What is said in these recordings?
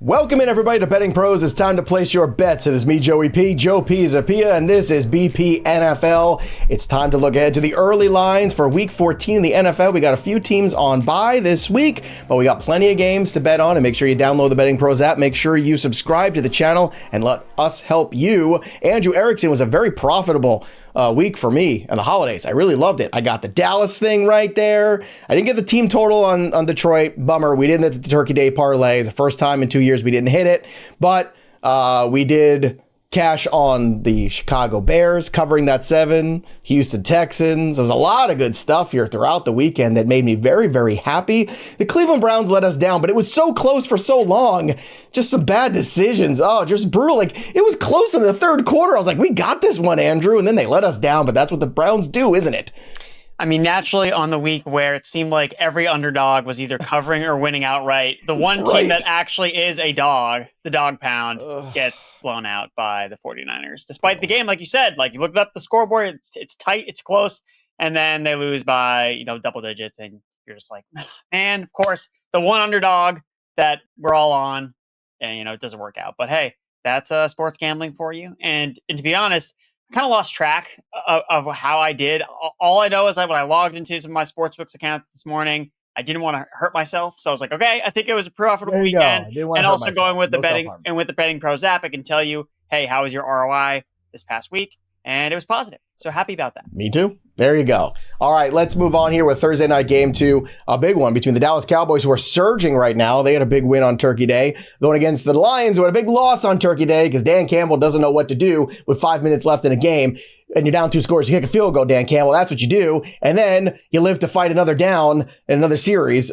Welcome in, everybody, to Betting Pros. It's time to place your bets. It is me, Joey P, Joe Pisapia, and this is BP NFL. It's time to look ahead to the early lines for Week 14 in the NFL. We got a few teams on bye this week, but we got plenty of games to bet on. And make sure you download the Betting Pros app. Make sure you subscribe to the channel and let us help you. Andrew Erickson was a very profitable week for me and the holidays. I really loved it. I got the Dallas thing right there. I didn't get the team total on Detroit. Bummer. We didn't hit the Turkey Day parlay. It's the first time in 2 years we didn't hit it, but we did cash on the Chicago Bears covering that 7, Houston Texans. There was a lot of good stuff here throughout the weekend that made me very, very happy. The Cleveland Browns let us down, but it was so close for so long. Just some bad decisions. Oh, just brutal. Like, it was close in the third quarter. I was like, we got this one, Andrew. And then they let us down, but that's what the Browns do, isn't it? I mean, naturally, on the week where it seemed like every underdog was either covering or winning outright, the one team that actually is a dog, the dog pound, gets blown out by the 49ers. Despite the game, like you said, like you looked up the scoreboard, it's tight, it's close, and then they lose by, double digits, and you're just like, man, of course, the one underdog that we're all on, and, it doesn't work out. But hey, that's sports gambling for you. And to be honest, I kind of lost track of how I did. All I know is that when I logged into some of my sportsbooks accounts this morning, I didn't want to hurt myself. So I was like, okay, I think it was a profitable weekend. And also going with the betting pros app, I can tell you, hey, how was your ROI this past week? And it was positive. So happy about that. Me too. There you go. All right, let's move on here with Thursday night game 2, a big one between the Dallas Cowboys, who are surging right now. They had a big win on Turkey Day, going against the Lions, who had a big loss on Turkey Day because Dan Campbell doesn't know what to do with 5 minutes left in a game. And you're down 2 scores, you kick a field goal, Dan Campbell. That's what you do. And then you live to fight another down in another series.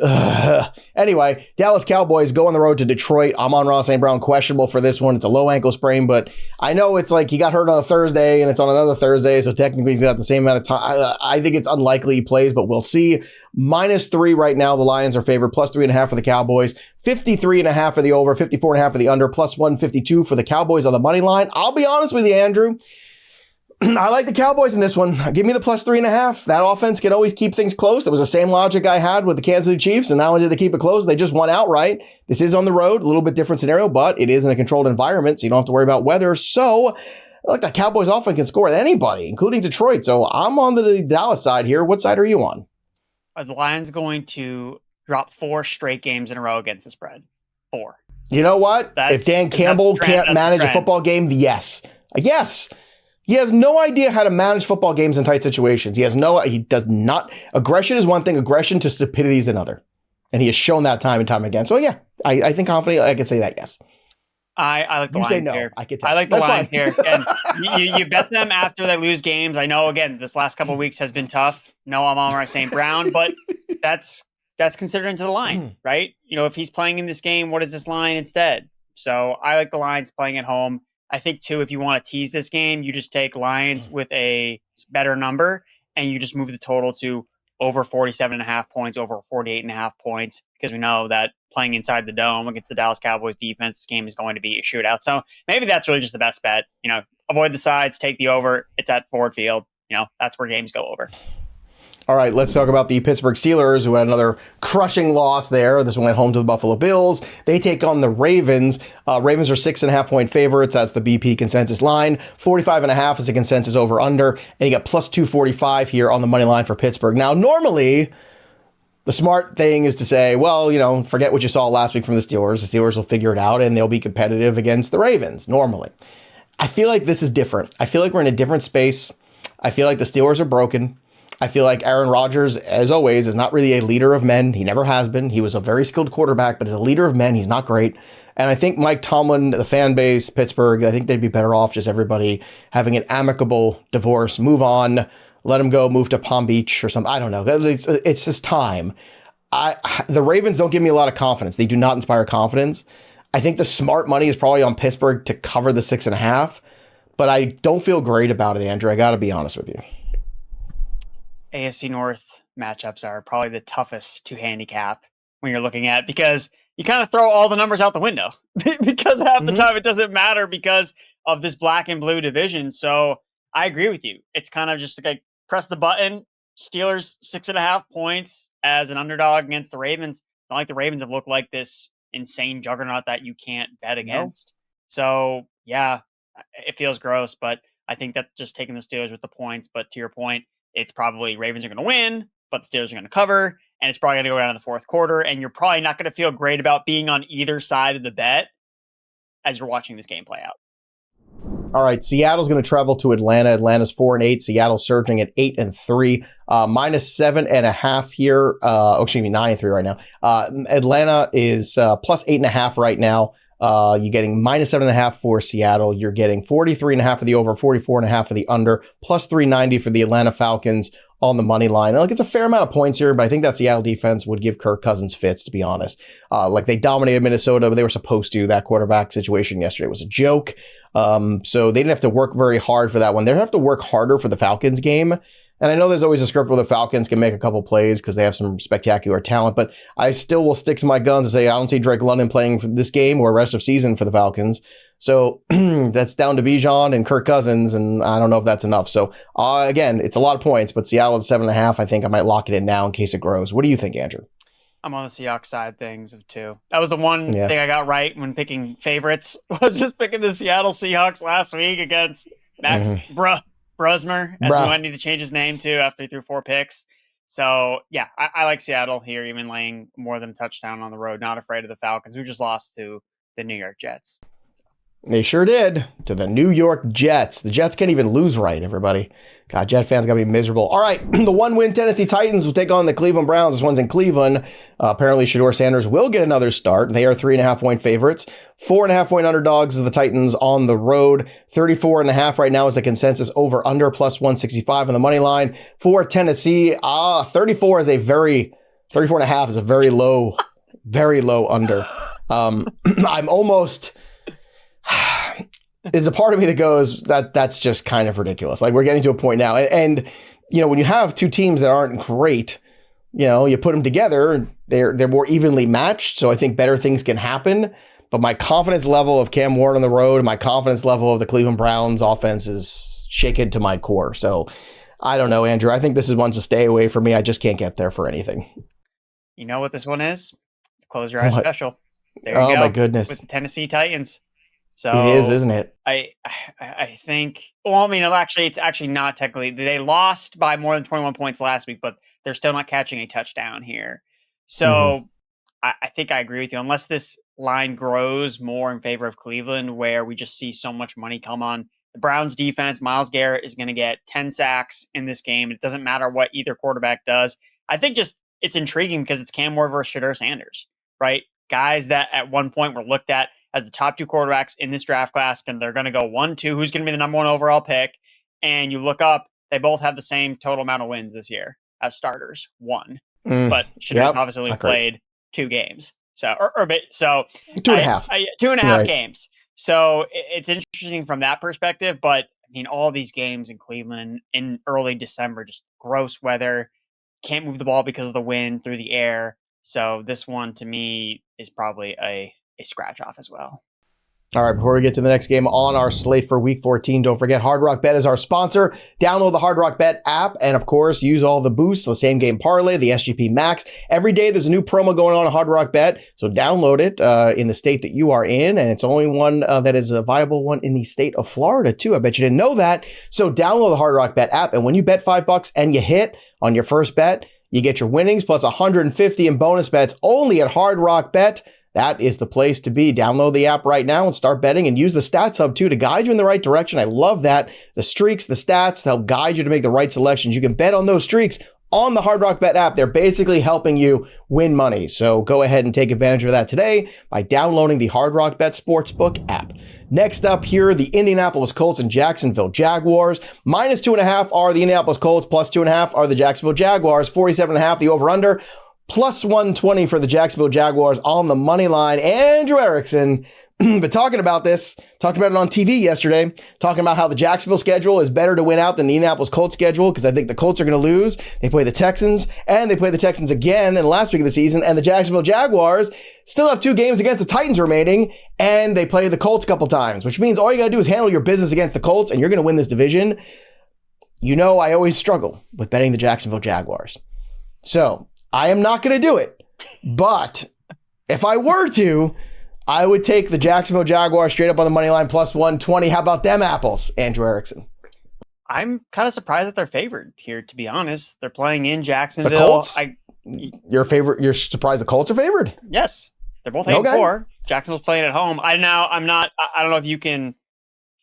Anyway, Dallas Cowboys go on the road to Detroit. Amon-Ra St. Brown questionable for this one. It's a low ankle sprain, but I know it's like he got hurt on a Thursday and it's on another Thursday, so technically he's got the same amount of time. I think it's unlikely he plays, but we'll see. -3 right now. The Lions are favored. +3.5 for the Cowboys. 53.5 for the over. 54.5 for the under. +152 for the Cowboys on the money line. I'll be honest with you, Andrew. I like the Cowboys in this one. Give me the +3.5. That offense can always keep things close. It was the same logic I had with the Kansas City Chiefs, and not only did they keep it close, they just won outright. This is on the road, a little bit different scenario, but it is in a controlled environment, so you don't have to worry about weather. So, look, the Cowboys offense can score with anybody, including Detroit. So I'm on the Dallas side here. What side are you on? Are the Lions going to drop 4 straight games in a row against the spread? 4. You know what? If Dan Campbell can't manage a football game, yes. Yes. He has no idea how to manage football games in tight situations. He does not. Aggression is one thing. Aggression to stupidity is another. And he has shown that time and time again. So yeah, I think confidently I can say that, yes. I like the Lions here. I like the Lions here. And you bet them after they lose games. I know, again, this last couple of weeks has been tough. No, I'm on St. Brown, but that's considered into the line, right? If he's playing in this game, what is this line instead? So I like the Lions playing at home. I think, too, if you want to tease this game, you just take Lions with a better number and you just move the total to over 47.5 points, over 48.5 points, because we know that playing inside the dome against the Dallas Cowboys defense, this game is going to be a shootout. So maybe that's really just the best bet. Avoid the sides, take the over. It's at Ford Field. That's where games go over. All right, let's talk about the Pittsburgh Steelers, who had another crushing loss there. This one went home to the Buffalo Bills. They take on the Ravens. Ravens are 6.5-point favorites. That's the BP consensus line. 45.5 is the consensus over under. And you got +245 here on the money line for Pittsburgh. Now, normally, the smart thing is to say, well, forget what you saw last week from the Steelers. The Steelers will figure it out and they'll be competitive against the Ravens, normally. I feel like this is different. I feel like we're in a different space. I feel like the Steelers are broken. I feel like Aaron Rodgers, as always, is not really a leader of men. He never has been. He was a very skilled quarterback, but as a leader of men, he's not great. And I think Mike Tomlin, the fan base, Pittsburgh, I think they'd be better off just everybody having an amicable divorce, move on, let him go, move to Palm Beach or something. I don't know. It's just time. The Ravens don't give me a lot of confidence. They do not inspire confidence. I think the smart money is probably on Pittsburgh to cover the 6.5, but I don't feel great about it, Andrew. I got to be honest with you. AFC North matchups are probably the toughest to handicap when you're looking at, because you kind of throw all the numbers out the window because half the time it doesn't matter because of this black and blue division. So I agree with you. It's kind of just like press the button. Steelers 6.5 points as an underdog against the Ravens. Not like the Ravens have looked like this, insane juggernaut that you can't bet against. So yeah, it feels gross, but I think that's just taking the Steelers with the points. But to your point, it's probably Ravens are going to win, but the Steelers are going to cover, and it's probably going to go down in the fourth quarter, and you're probably not going to feel great about being on either side of the bet as you're watching this game play out. All right, Seattle's going to travel to Atlanta. Atlanta's 4-8. Seattle surging at 8-3, -7.5 here. 9-3 right now. Atlanta is plus 8.5 right now. You're getting -7.5 for Seattle. You're getting 43.5 for the over, 44.5 for the under, plus 390 for the Atlanta Falcons on the money line. Like, it's a fair amount of points here, but I think that Seattle defense would give Kirk Cousins fits, to be honest. Like, they dominated Minnesota, but they were supposed to. That quarterback situation yesterday was a joke. So they didn't have to work very hard for that one. They have to work harder for the Falcons game. And I know there's always a script where the Falcons can make a couple plays because they have some spectacular talent, but I still will stick to my guns and say I don't see Drake London playing for this game or rest of season for the Falcons. So that's down to Bijan and Kirk Cousins, and I don't know if that's enough. So again, it's a lot of points, but Seattle at 7.5, I think I might lock it in now in case it grows. What do you think, Andrew? I'm on the Seahawks side things of 2. That was the one thing I got right when picking favorites, was just picking the Seattle Seahawks last week against Max Brusmer, as we might need to change his name to after he threw 4 picks. So, yeah, I like Seattle here, even laying more than a touchdown on the road. Not afraid of the Falcons, who just lost to the New York Jets. They sure did, to the New York Jets. The Jets can't even lose right, everybody. God, Jet fans got to be miserable. All right, the 1-win Tennessee Titans will take on the Cleveland Browns. This one's in Cleveland. Apparently, Shedeur Sanders will get another start. They are 3.5-point favorites. 4.5-point underdogs is the Titans on the road. 34.5 right now is the consensus over under, plus 165 on the money line. For Tennessee, 34.5 is a very low under. I'm almost... There's a part of me that goes, that's just kind of ridiculous. Like, we're getting to a point now. And when you have two teams that aren't great, you put them together and they're more evenly matched. So I think better things can happen. But my confidence level of Cam Ward on the road, my confidence level of the Cleveland Browns offense is shaken to my core. So I don't know, Andrew. I think this is one to stay away from me. I just can't get there for anything. You know what this one is? It's Close Your Eyes special. There you go. Oh, my goodness. With the Tennessee Titans. So it is, isn't it? I think, it's actually not technically. They lost by more than 21 points last week, but they're still not catching a touchdown here. So I think I agree with you. Unless this line grows more in favor of Cleveland, where we just see so much money come on the Browns defense, Myles Garrett is going to get 10 sacks in this game. It doesn't matter what either quarterback does. I think just it's intriguing because it's Cam Ward versus Shedeur Sanders, right? Guys that at one point were looked at as the top 2 quarterbacks in this draft class, and they're going to go 1-2. Who's going to be the number 1 overall pick? And you look up, they both have the same total amount of wins this year as starters, 1. But Shedur's obviously only played 2 games. So, so 2.5. 2.5 games. So it's interesting from that perspective. But I mean, all these games in Cleveland in early December, just gross weather, can't move the ball because of the wind through the air. So this one to me is probably a scratch off as well. All right, before we get to the next game on our slate for Week 14, don't forget Hard Rock Bet is our sponsor. Download the Hard Rock Bet app and, of course, use all the boosts, the same game parlay, the SGP Max. Every day there's a new promo going on at Hard Rock Bet, so download it in the state that you are in, and it's only one that is a viable one in the state of Florida, too. I bet you didn't know that. So download the Hard Rock Bet app, and when you bet $5 and you hit on your first bet, you get your winnings plus 150 in bonus bets only at Hard Rock Bet. That is the place to be. Download the app right now and start betting, and use the Stats Hub too to guide you in the right direction. I love that. The streaks, the stats help guide you to make the right selections. You can bet on those streaks on the Hard Rock Bet app. They're basically helping you win money. So go ahead and take advantage of that today by downloading the Hard Rock Bet Sportsbook app. Next up here, the Indianapolis Colts and Jacksonville Jaguars. -2.5 are the Indianapolis Colts. +2.5 are the Jacksonville Jaguars. 47.5 the over-under. Plus 120 for the Jacksonville Jaguars on the money line. Andrew Erickson, been talking about this, talked about it on TV yesterday, talking about how the Jacksonville schedule is better to win out than the Indianapolis Colts schedule, because I think the Colts are going to lose. They play the Texans, and they play the Texans again in the last week of the season, and the Jacksonville Jaguars still have 2 games against the Titans remaining, and they play the Colts a couple times, which means all you got to do is handle your business against the Colts, and you're going to win this division. You know I always struggle with betting the Jacksonville Jaguars. So I am not going to do it, but If I were to, I would take the Jacksonville Jaguars straight up on the money line plus 120. How about them apples, Andrew Erickson? I'm kind of surprised that they're favored here, to be honest. They're playing in Jacksonville. The Colts? You're surprised the Colts are favored? Yes. They're both 8-4. Jacksonville's playing at home. I don't know if you can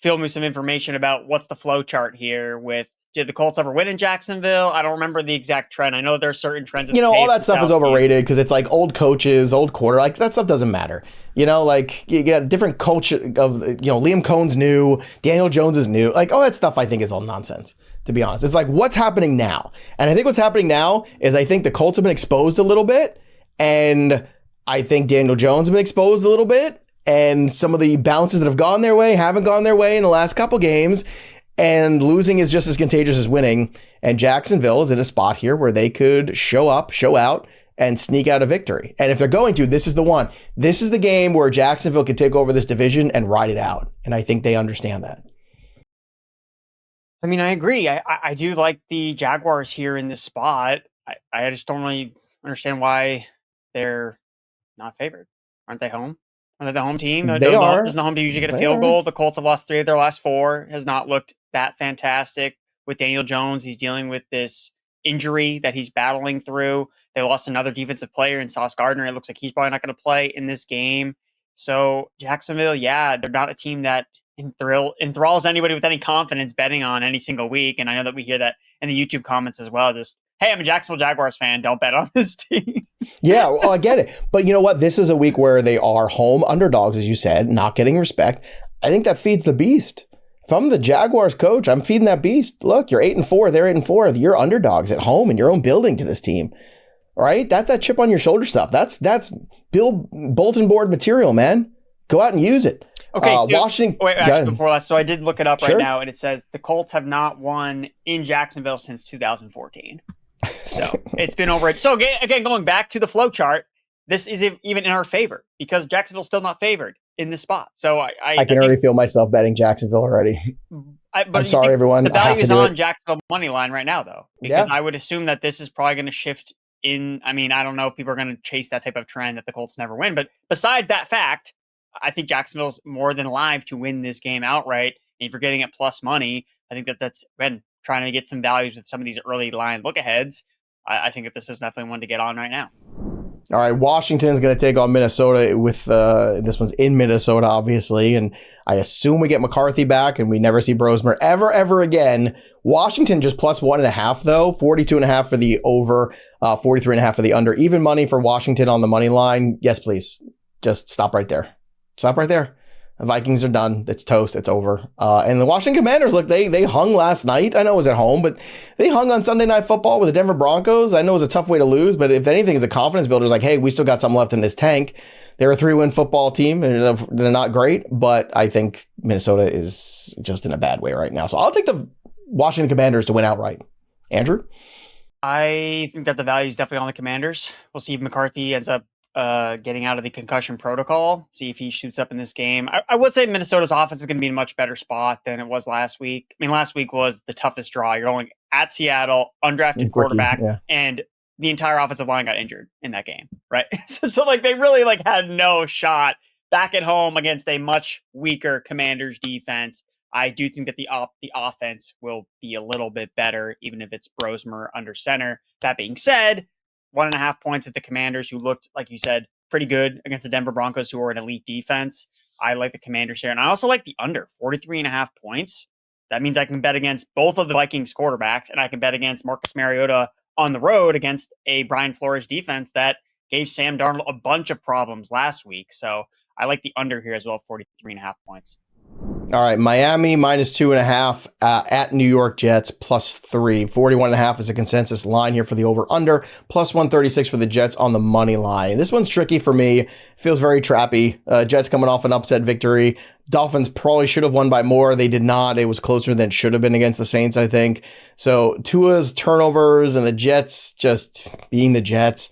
fill me some information about what's the flow chart here with, did the Colts ever win in Jacksonville? I don't remember the exact trend. I know there are certain trends. All that stuff is overrated because it's like old coaches, old quarter. Like that stuff doesn't matter. Like you get different culture of, Liam Cohn's new, Daniel Jones is new. Like all that stuff I think is all nonsense, to be honest. It's like what's happening now. And I think what's happening now is I think the Colts have been exposed a little bit. And I think Daniel Jones has been exposed a little bit. And some of the bounces that have gone their way haven't gone their way in the last couple games. And losing is just as contagious as winning. And Jacksonville is in a spot here where they could show up, show out, and sneak out a victory. And if they're going to, this is the one. This is the game where Jacksonville could take over this division and ride it out. And I think they understand that. I mean, I agree. I do like the Jaguars here in this spot. I just don't really understand why they're not favored. Aren't they home? Are they the home team? They are. Doesn't the home team usually get a field goal? The Colts have lost 3 of their last 4. Has not looked that fantastic with Daniel Jones. He's dealing with this injury that he's battling through. They lost another defensive player in Sauce Gardner. It looks like he's probably not going to play in this game. So Jacksonville, they're not a team that enthralls anybody with any confidence betting on any single week. And I know that we hear that in the YouTube comments as well. Just, hey, I'm a Jacksonville Jaguars fan. Don't bet on this team. Yeah, well, I get it. But you know what? This is a week where they are home underdogs, as you said, not getting respect. I think that feeds the beast. If I'm the Jaguars coach, I'm feeding that beast. Look, you're 8-4. They're 8-4. You're underdogs at home in your own building to this team. Right? That's that chip on your shoulder stuff. That's Bill bulletin board material, man. Go out and use it. Okay, Washington. Wait, actually, before that, so I did look it up right now, and it says the Colts have not won in Jacksonville since 2014. So it's been over it. So again, going back to the flow chart, this is even in our favor because Jacksonville's still not favored in this spot. So I can already feel myself betting Jacksonville already. I'm sorry, everyone. The value is on Jacksonville money line right now, though, because I would assume that this is probably going to shift in. I mean, I don't know if people are going to chase that type of trend that the Colts never win, but besides that fact, I think Jacksonville's more than alive to win this game outright. And if you're getting it plus money, I think that's again trying to get some values with some of these early line look aheads. I think that this is definitely one to get on right now. All right, Washington's going to take on Minnesota with this one's in Minnesota, obviously, and I assume we get McCarthy back and we never see Brosmer ever again. Washington just plus 1.5 though, 42.5 for the over, 43.5 for the under. Even money for Washington on the money line. Yes, please, just stop right there. Stop right there. The Vikings are done. It's toast. It's over. And the Washington Commanders, look, they hung last night. I know it was at home, but they hung on Sunday Night Football with the Denver Broncos. I know it was a tough way to lose, but if anything, it's a confidence builder. It's like, hey, we still got something left in this tank. They're a 3-win football team. They're not great, but I think Minnesota is just in a bad way right now. So I'll take the Washington Commanders to win outright. Andrew? I think that the value is definitely on the Commanders. We'll see if McCarthy ends up getting out of the concussion protocol, see if he shoots up in this game. I would say Minnesota's offense is going to be in a much better spot than it was last week. I mean, last week was the toughest draw. You're going at Seattle, undrafted quarterback, and the entire offensive line got injured in that game, right? so like they really like had no shot back at home against a much weaker Commanders defense. I do think that the offense will be a little bit better, even if it's Brosmer under center. That being said, 1.5 points at the Commanders, who looked, like you said, pretty good against the Denver Broncos, who are an elite defense. I like the Commanders here. And I also like the under 43.5 points. That means I can bet against both of the Vikings quarterbacks, and I can bet against Marcus Mariota on the road against a Brian Flores defense that gave Sam Darnold a bunch of problems last week. So I like the under here as well, 43.5 points. All right, Miami minus 2.5 at New York Jets plus 3. 41.5 is a consensus line here for the over-under. Plus 136 for the Jets on the money line. This one's tricky for me. Feels very trappy. Jets coming off an upset victory. Dolphins probably should have won by more. They did not. It was closer than it should have been against the Saints, I think. So Tua's turnovers and the Jets just being the Jets.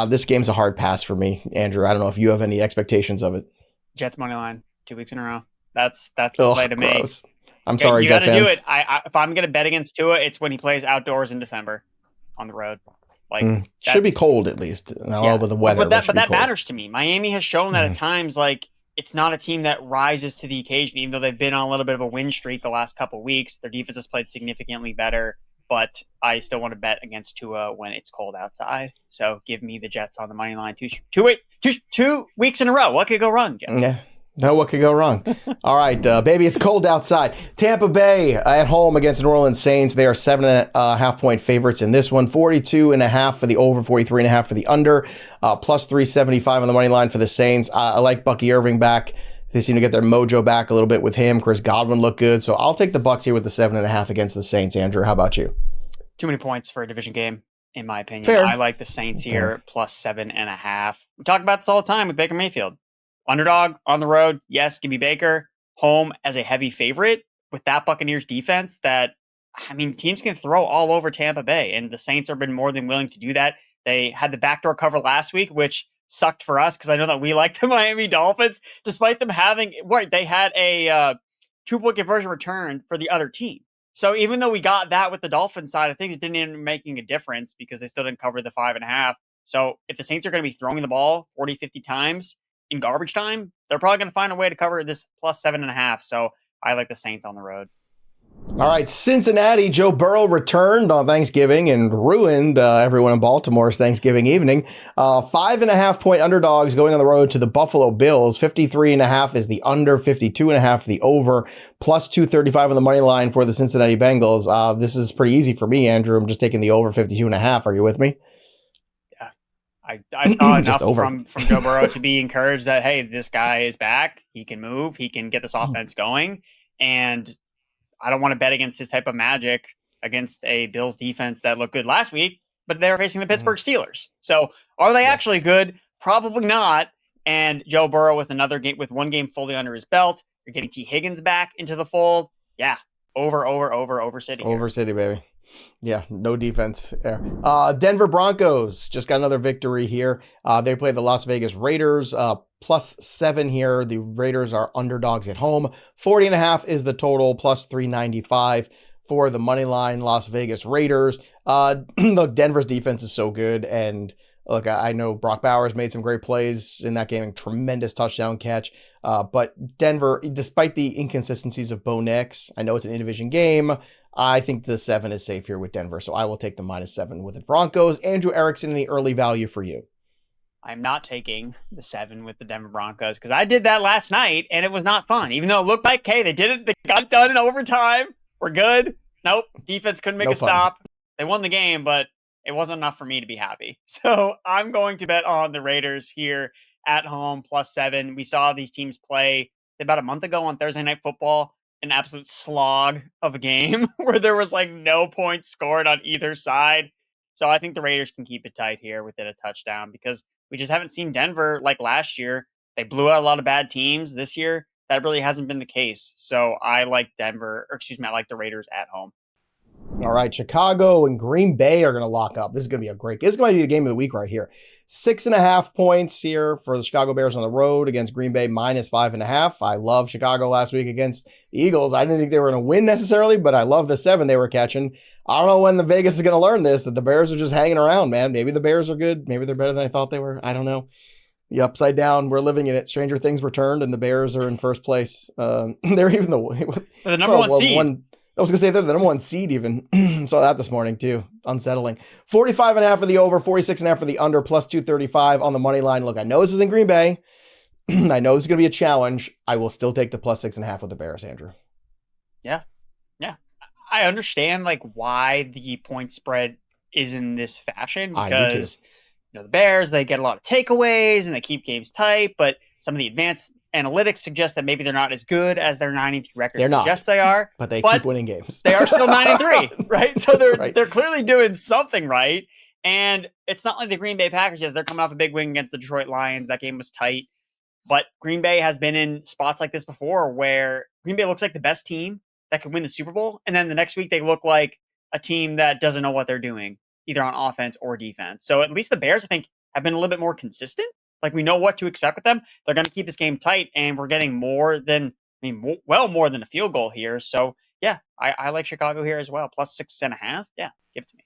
This game's a hard pass for me, Andrew. I don't know if you have any expectations of it. Jets money line, 2 weeks in a row. That's the play to gross. make. I'm sorry, you got Jet to fans. do it. If I'm going to bet against Tua, it's when he plays outdoors in December on the road. Like Should be cold at least. Not with the weather, but that cold. matters to me. Miami has shown that at times, like, it's not a team that rises to the occasion, even though they've been on a little bit of a win streak the last couple of weeks. Their defense has played significantly better, but I still want to bet against Tua when it's cold outside. So give me the Jets on the money line. 2 weeks in a row. What could go wrong, Jeff? Yeah. No, what could go wrong? All right, baby, it's cold outside. Tampa Bay at home against New Orleans Saints. They are 7.5 point favorites in this one. 42.5 for the over, 43.5 for the under. Plus 375 on the money line for the Saints. I like Bucky Irving back. They seem to get their mojo back a little bit with him. Chris Godwin looked good. So I'll take the Bucs here with the 7.5 against the Saints. Andrew, how about you? Too many points for a division game, in my opinion. Fair. I like the Saints here, plus 7.5. We talk about this all the time with Baker Mayfield. Underdog on the road, yes, give me Baker. Home as a heavy favorite with that Buccaneers defense that, I mean, teams can throw all over Tampa Bay, and the Saints have been more than willing to do that. They had the backdoor cover last week, which sucked for us because I know that we like the Miami Dolphins, despite them having, they had a 2-point conversion return for the other team. So even though we got that with the Dolphins side of things, it didn't end up making a difference because they still didn't cover the 5.5. So if the Saints are going to be throwing the ball 40, 50 times, in garbage time, they're probably going to find a way to cover this plus 7.5. So I like the Saints on the road. All right, Cincinnati. Joe Burrow returned on Thanksgiving and ruined everyone in Baltimore's Thanksgiving evening. 5.5 point underdogs going on the road to the Buffalo Bills. 53.5 is the under, 52.5 the over, plus 235 on the money line for the Cincinnati Bengals. This is pretty easy for me, Andrew. I'm just taking the over 52.5. Are you with me? I saw enough from Joe Burrow to be encouraged that, hey, this guy is back. He can move. He can get this offense going. And I don't want to bet against this type of magic against a Bills defense that looked good last week, but they're facing the Pittsburgh Steelers. So are they actually good? Probably not. And Joe Burrow with another game, with one game fully under his belt. You're getting T. Higgins back into the fold. Yeah. Over City. Over City, baby. Yeah, no defense there. Denver Broncos just got another victory here. They play the Las Vegas Raiders, plus 7 here. The Raiders are underdogs at home. 40.5 is the total, plus 395 for the money line. Las Vegas Raiders. Look, Denver's defense is so good, and look, I know Brock Bowers made some great plays in that game, tremendous touchdown catch. But Denver, despite the inconsistencies of Bo Nix, I know it's an in-division game. I think the 7 is safe here with Denver, so I will take the -7 with the Broncos. Andrew Erickson in the early value for you. I'm not taking the 7 with the Denver Broncos because I did that last night, and it was not fun. Even though it looked like, hey, they did it. They got it done in overtime. We're good. Nope. Defense couldn't make a stop. They won the game, but it wasn't enough for me to be happy. So I'm going to bet on the Raiders here at home, plus 7. We saw these teams play about a month ago on Thursday Night Football. An absolute slog of a game where there was like no points scored on either side. So I think the Raiders can keep it tight here within a touchdown because we just haven't seen Denver like last year. They blew out a lot of bad teams this year. That really hasn't been the case. So I like I like the Raiders at home. All right, Chicago and Green Bay are going to lock up. This is going to be this is going to be the game of the week right here. 6.5 points here for the Chicago Bears on the road against Green Bay, -5.5. I love Chicago last week against the Eagles. I didn't think they were going to win necessarily, but I love the 7 they were catching. I don't know when the Vegas is going to learn this, that the Bears are just hanging around, man. Maybe the Bears are good. Maybe they're better than I thought they were. I don't know. The upside down, we're living in it. Stranger things returned, and the Bears are in first place. They're even the number one seed. I was going to say they're the number 1 seed even. Saw that this morning too. Unsettling. 45.5 for the over, 46.5 for the under, plus 235 on the money line. Look, I know this is in Green Bay. I know this is going to be a challenge. I will still take the plus 6.5 with the Bears, Andrew. Yeah. I understand like why the point spread is in this fashion because the Bears, they get a lot of takeaways and they keep games tight, but some of the advanced analytics suggest that maybe they're not as good as their 9-3 record suggests they are. But they keep winning games. They are still 9-3, right? So they're clearly doing something right. And it's not like the Green Bay Packers, yes, they're coming off a big win against the Detroit Lions. That game was tight. But Green Bay has been in spots like this before where Green Bay looks like the best team that could win the Super Bowl. And then the next week they look like a team that doesn't know what they're doing, either on offense or defense. So at least the Bears, I think, have been a little bit more consistent. Like we know what to expect with them. They're going to keep this game tight, and we're getting more than a field goal here. So yeah, I like Chicago here as well. Plus 6.5. Yeah, give it to me.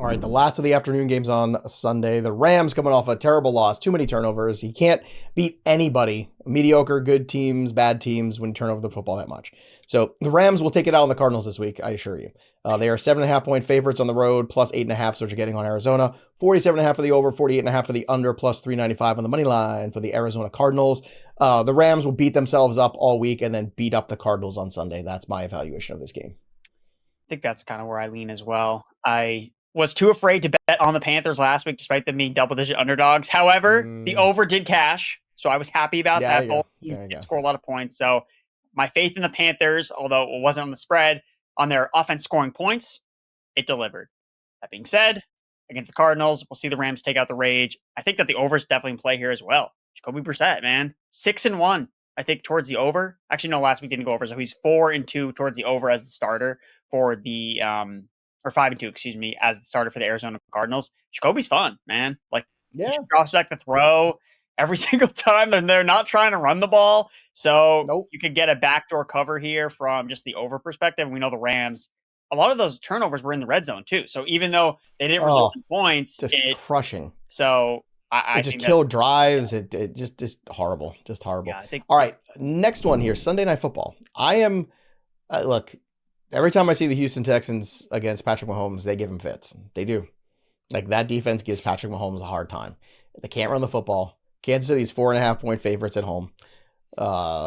All right, the last of the afternoon games on Sunday. The Rams coming off a terrible loss, too many turnovers. You can't beat anybody, mediocre, good teams, bad teams, when you turn over the football that much. So the Rams will take it out on the Cardinals this week, I assure you. They are 7.5-point favorites on the road, plus 8.5, so what you're getting on Arizona. 47.5 for the over, 48.5 for the under, plus 395 on the money line for the Arizona Cardinals. The Rams will beat themselves up all week and then beat up the Cardinals on Sunday. That's my evaluation of this game. I think that's kind of where I lean as well. I was too afraid to bet on the Panthers last week, despite them being double-digit underdogs. However, the over did cash, so I was happy about that. Both did score a lot of points. So my faith in the Panthers, although it wasn't on the spread, on their offense scoring points, it delivered. That being said, against the Cardinals, we'll see the Rams take out the rage. I think that the over is definitely in play here as well. Jacoby Brissett, man, 6-1. I think towards the over. Actually, no, last week didn't go over, so he's 4-2 towards the over as the starter for the or 5-2, excuse me, as the starter for the Arizona Cardinals. Jacoby's fun, man. Like, he drops back to throw every single time, and they're not trying to run the ball. So you could get a backdoor cover here from just the over perspective. We know the Rams, a lot of those turnovers were in the red zone too. So even though they didn't result in points, just crushing. So I just killed drives. It just horrible. Just horrible. Yeah, all right, next one here, Sunday Night Football. I am, look, every time I see the Houston Texans against Patrick Mahomes, they give him fits. They do. Like, that defense gives Patrick Mahomes a hard time. They can't run the football. Kansas City's 4.5-point favorites at home.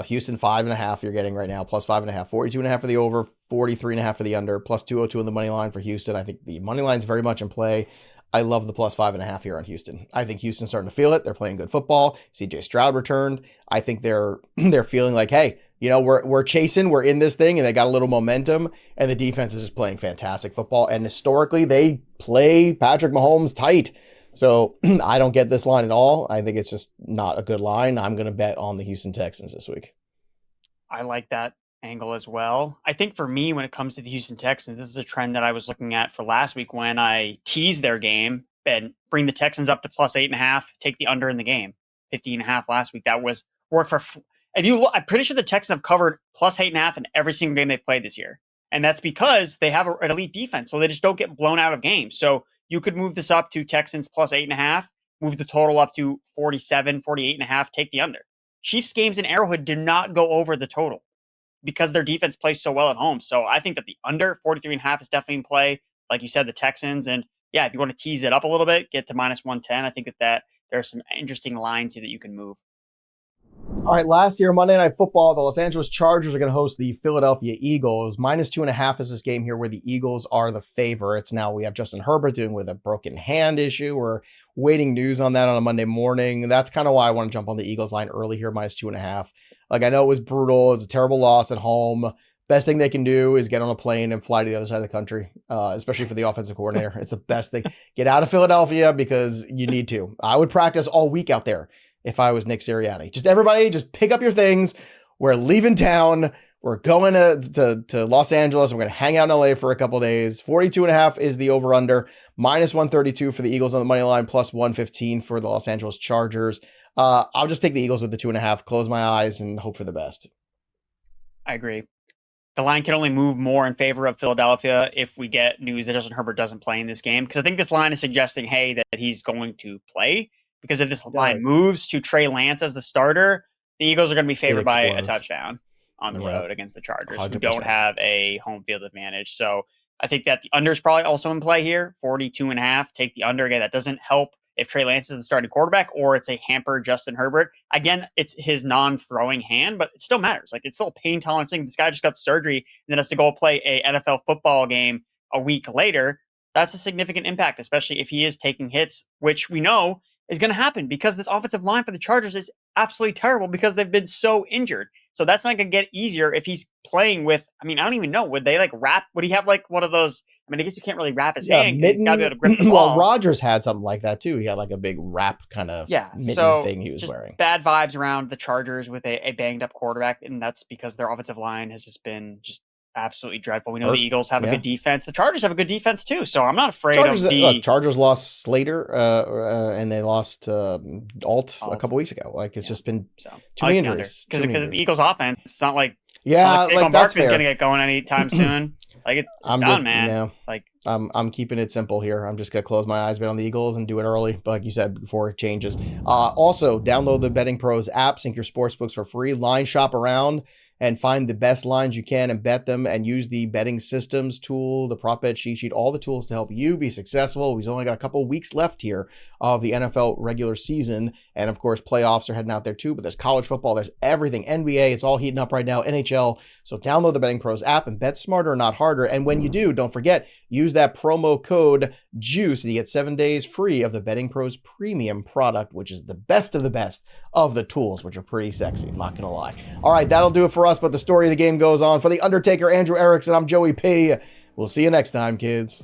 Houston 5.5 you're getting right now, plus 5.5. 42.5 for the over, 43.5 for the under, plus 202 on the money line for Houston. I think the money line's very much in play. I love the plus 5.5 here on Houston. I think Houston's starting to feel it. They're playing good football. CJ Stroud returned. I think they're feeling like, hey, you know, we're chasing, we're in this thing, and they got a little momentum, and the defense is just playing fantastic football. And historically, they play Patrick Mahomes tight. So I don't get this line at all. I think it's just not a good line. I'm going to bet on the Houston Texans this week. I like that angle as well. I think for me, when it comes to the Houston Texans, this is a trend that I was looking at for last week when I teased their game and bring the Texans up to plus 8.5, take the under in the game. 50.5 last week. That was work for. If you look, I'm pretty sure the Texans have covered plus 8.5 in every single game they've played this year. And that's because they have an elite defense. So they just don't get blown out of games. So you could move this up to Texans plus 8.5, move the total up to 47, 48.5, take the under. Chiefs games in Arrowhead do not go over the total because their defense plays so well at home. So I think that the under 43.5 is definitely in play. Like you said, the Texans. And yeah, if you want to tease it up a little bit, get to minus 110. I think that there's some interesting lines here that you can move. All right, last year, Monday Night Football, the Los Angeles Chargers are going to host the Philadelphia Eagles. Minus 2.5 is this game here where the Eagles are the favorites. Now we have Justin Herbert dealing with a broken hand issue. We're waiting news on that on a Monday morning. That's kind of why I want to jump on the Eagles line early here, minus 2.5. Like, I know it was brutal. It's a terrible loss at home. Best thing they can do is get on a plane and fly to the other side of the country, especially for the offensive coordinator. It's the best thing. Get out of Philadelphia because you need to. I would practice all week out there if I was Nick Sirianni. Just everybody, just pick up your things. We're leaving town. We're going to Los Angeles. We're going to hang out in LA for a couple of days. 42.5 is the over-under. Minus 132 for the Eagles on the money line. Plus 115 for the Los Angeles Chargers. I'll just take the Eagles with the 2.5. Close my eyes and hope for the best. I agree. The line can only move more in favor of Philadelphia if we get news that Justin Herbert doesn't play in this game. Because I think this line is suggesting, hey, that he's going to play. Because if this line moves to Trey Lance as the starter, the Eagles are going to be favored by a touchdown on the road against the Chargers, 100%. Who don't have a home field advantage. So I think that the under is probably also in play here, 42.5. Take the under. Again, that doesn't help if Trey Lance is the starting quarterback or it's a hamper Justin Herbert. Again, it's his non-throwing hand, but it still matters. Like, it's still a pain tolerance thing. This guy just got surgery and then has to go play a NFL football game a week later. That's a significant impact, especially if he is taking hits, which we know is going to happen because this offensive line for the Chargers is absolutely terrible because they've been so injured. So that's not going to get easier if he's playing with, I mean, I don't even know. Would they wrap? Would he have one of those? I mean, I guess you can't really wrap his hand. He's got to be able to grip the ball. Well, Rodgers had something like that too. He had like a big wrap kind of mitten thing he was wearing. Bad vibes around the Chargers with a banged up quarterback. And that's because their offensive line has just been absolutely dreadful. We know the Eagles have a good defense. The Chargers have a good defense too. So I'm not afraid of the Chargers lost Slater and they lost Alt a couple weeks ago. Like, it's just been too many injuries. Because the Eagles offense, it's not like Saquon Barkley's going to get going anytime soon. Like it's done, man. Yeah. Like I'm keeping it simple here. I'm just gonna close my eyes, bet on the Eagles, and do it early. But like you said before, it changes. Also, download the Betting Pros app, sync your sports books for free, line shop around, and find the best lines you can and bet them, and use the betting systems tool, the prop bet cheat sheet, all the tools to help you be successful. We've only got a couple weeks left here of the NFL regular season. And of course, playoffs are heading out there too, but there's college football, there's everything, NBA, it's all heating up right now, NHL. So download the Betting Pros app and bet smarter, not harder. And when you do, don't forget, use that promo code JUICE and you get 7 days free of the Betting Pros premium product, which is the best of the tools, which are pretty sexy, I'm not gonna lie. All right, that'll do it for us, but the story of the game goes on. For the Undertaker, Andrew Erickson, I'm Joey P. We'll see you next time, kids.